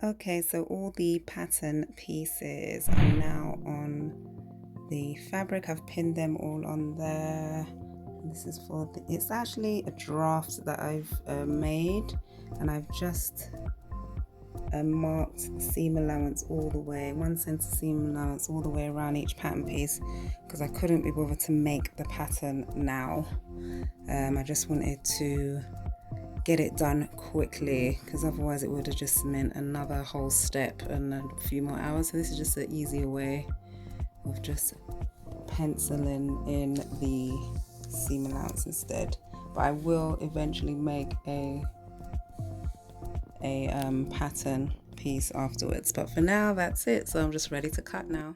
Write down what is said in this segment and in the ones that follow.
Okay, so all the pattern pieces are now on the fabric. I've pinned them all on there. This is for it's actually a draft that I've made, and I've just marked seam allowance all the way, 1 cm seam allowance all the way around each pattern piece, because I couldn't be bothered to make the pattern now. I just wanted to get it done quickly, because otherwise it would have just meant another whole step and a few more hours. So this is just an easier way of just penciling in the seam allowance instead. But I will eventually make a pattern piece afterwards, but for now that's it. So I'm just ready to cut now.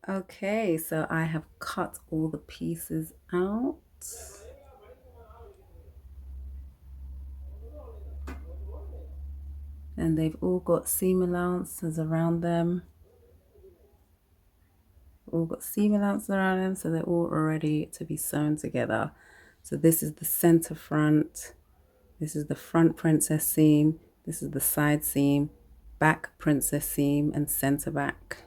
Okay, so I have cut all the pieces out. And they've all got seam allowances around them. All got seam allowances around them, so they're all ready to be sewn together. So this is the center front. This is the front princess seam. This is the side seam, back princess seam, and center back.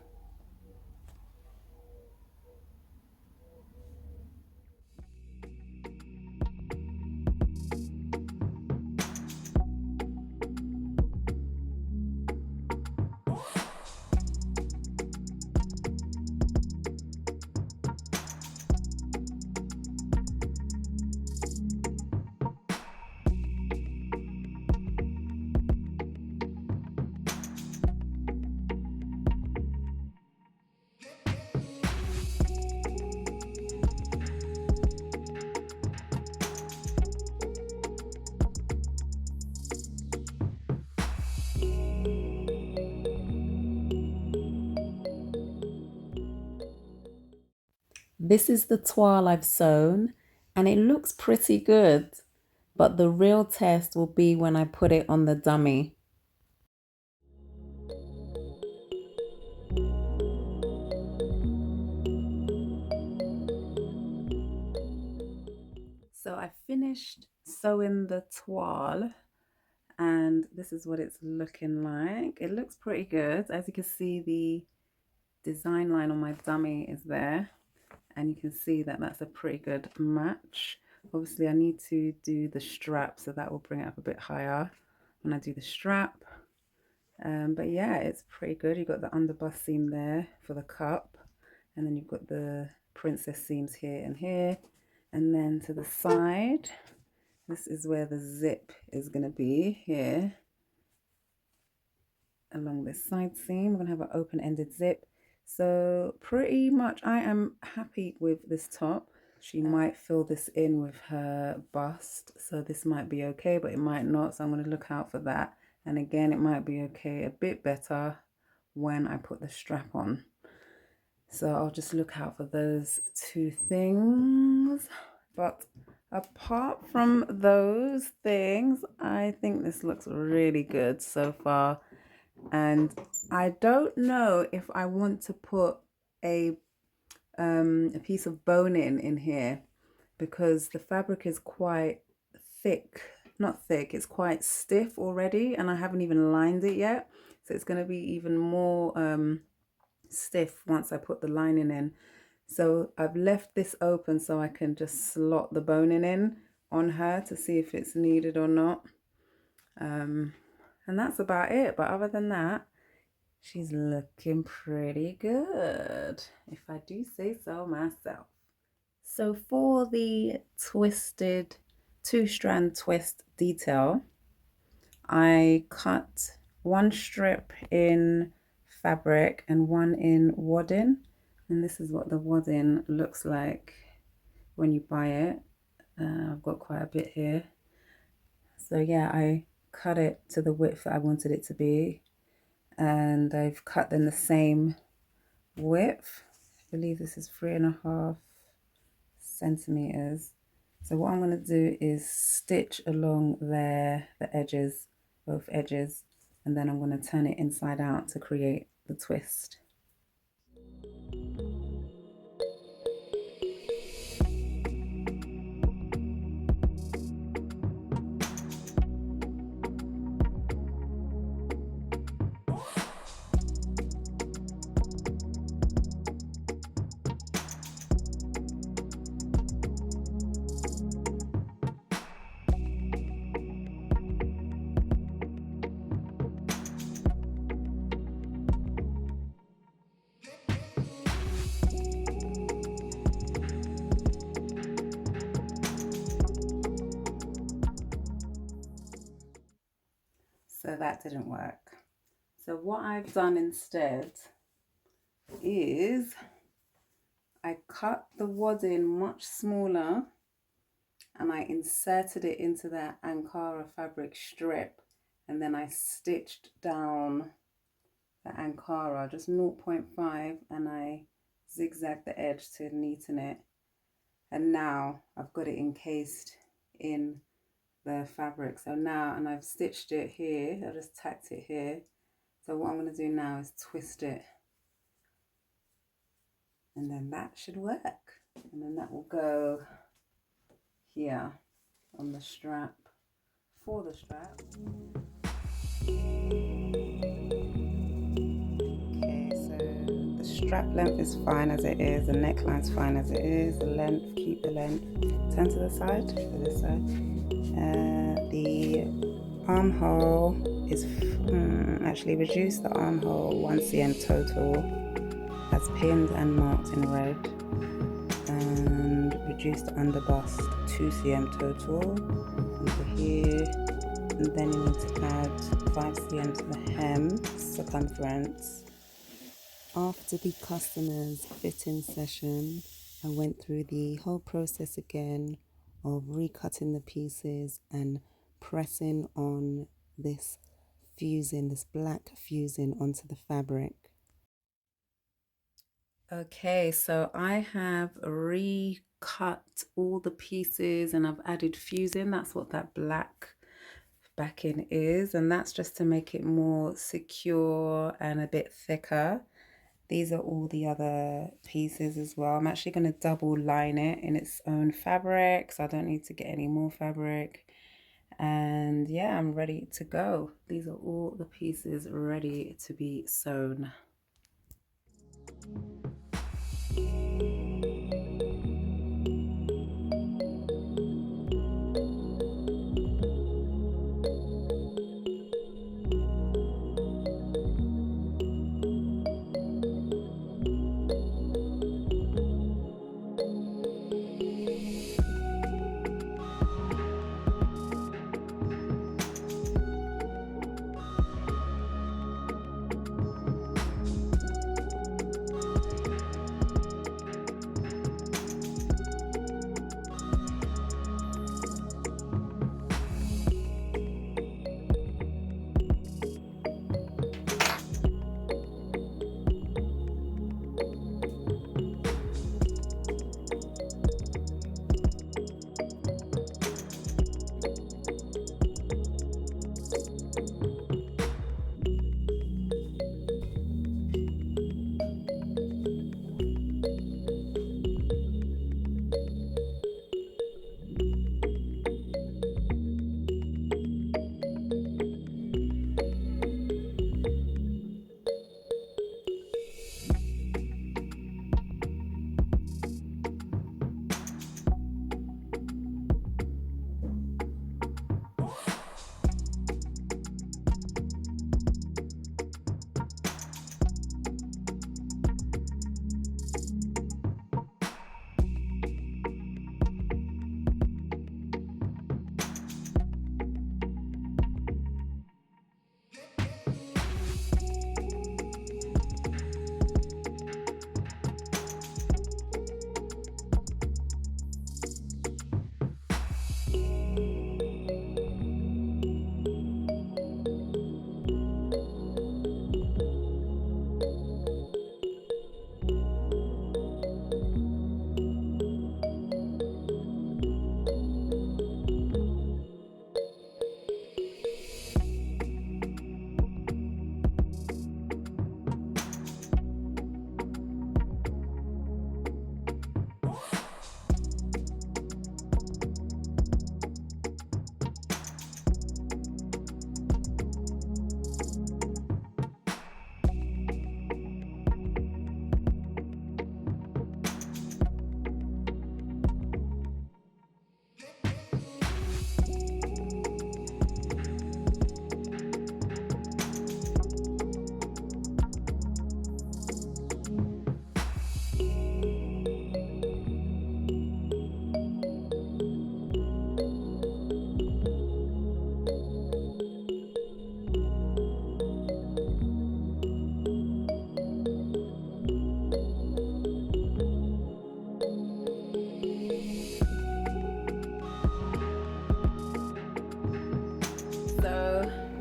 This is the toile I've sewn, and it looks pretty good, but the real test will be when I put it on the dummy. So I finished sewing the toile, and this is what it's looking like. It looks pretty good. As you can see, the design line on my dummy is there, and you can see that that's a pretty good match. Obviously I need to do the strap, so that will bring it up a bit higher when I do the strap. But yeah, it's pretty good. You've got the underbust seam there for the cup, and then you've got the princess seams here and here, and then to the side, this is where the zip is going to be here along this side seam. We're going to have an open-ended zip. So pretty much I am happy with this top. She might fill this in with her bust, so this might be okay, but it might not, so I'm going to look out for that. And again, it might be okay, a bit better when I put the strap on. So I'll just look out for those two things. But apart from those things, I think this looks really good so far. And I don't know if I want to put a piece of boning in here, because the fabric is quite thick. Not thick, it's quite stiff already, and I haven't even lined it yet. So it's going to be even more stiff once I put the lining in. So I've left this open so I can just slot the boning in on her to see if it's needed or not. And that's about it. But other than that, she's looking pretty good, if I do say so myself. So for the twisted 2-strand twist detail, I cut one strip in fabric and one in wadding, and this is what the wadding looks like when you buy it. I've got quite a bit here. So yeah, I cut it to the width that I wanted it to be, and I've cut in the same width. I believe this is 3.5 centimeters. So what I'm going to do is stitch along there, the edges, both edges, and then I'm going to turn it inside out to create the twist. So that didn't work. So what I've done instead is I cut the wadding much smaller and I inserted it into that Ankara fabric strip, and then I stitched down the Ankara just 0.5 and I zigzagged the edge to neaten it, and now I've got it encased in the fabric. So now, and I've stitched it here, I just tacked it here. So what I'm going to do now is twist it, and then that should work, and then that will go here on the strap, for the strap. Okay, so the strap length is fine as it is, the neckline's fine as it is, the length, keep the length, turn to the side, to this side. The armhole is, actually reduce the armhole 1 cm total, as pinned and marked in red, and reduce the underbust 2 cm total over here, and then you need to add 5 cm to the hem circumference. After the customer's fitting session, I went through the whole process again of recutting the pieces and pressing on this fusing, this black fusing onto the fabric. Okay, so I have recut all the pieces and I've added fusing. That's what that black backing is, and that's just to make it more secure and a bit thicker. These are all the other pieces as well. I'm actually going to double line it in its own fabric, so I don't need to get any more fabric. And yeah, I'm ready to go. These are all the pieces ready to be sewn.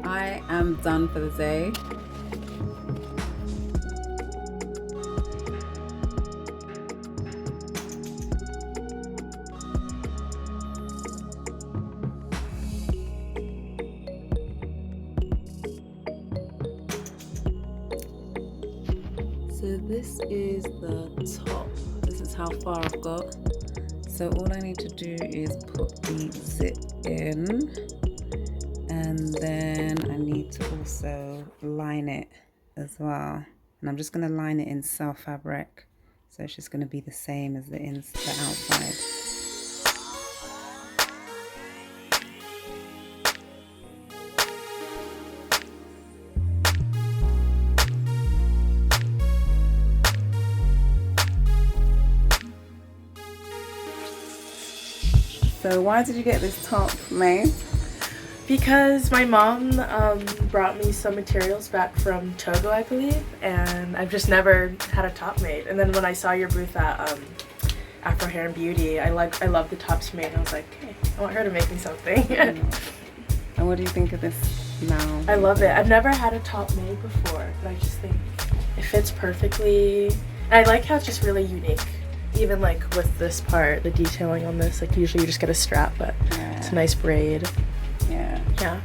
I am done for the day. So this is the top. This is how far I've got. So all I need to do is put the zip in, and then I need to also line it as well. And I'm just going to line it in self fabric, so it's just going to be the same as the outside. So why did you get this top, May? Because my mom brought me some materials back from Togo, I believe, and I've just never had a top made. And then when I saw your booth at Afro Hair and Beauty, I love the tops you made. And I was like, hey, I want her to make me something. And what do you think of this now? I love it. I've never had a top made before, but I just think it fits perfectly. And I like how it's just really unique. Even like with this part, the detailing on this, like usually you just get a strap, but it's a nice braid. Yeah. Yeah,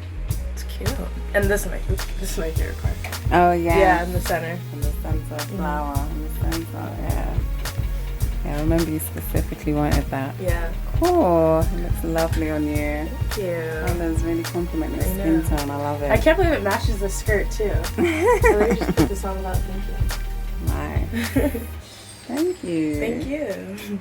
it's cute. And this is my favorite part. Oh yeah. Yeah, in the center. In the center, flower in the center. Yeah. Yeah, I remember you specifically wanted that. Yeah. Cool. It looks lovely on you. Thank you. Oh, that's really complimenting the skin tone. I love it. I can't believe it matches the skirt too. I literally just put this on without thinking. Nice. Thank you. Thank you.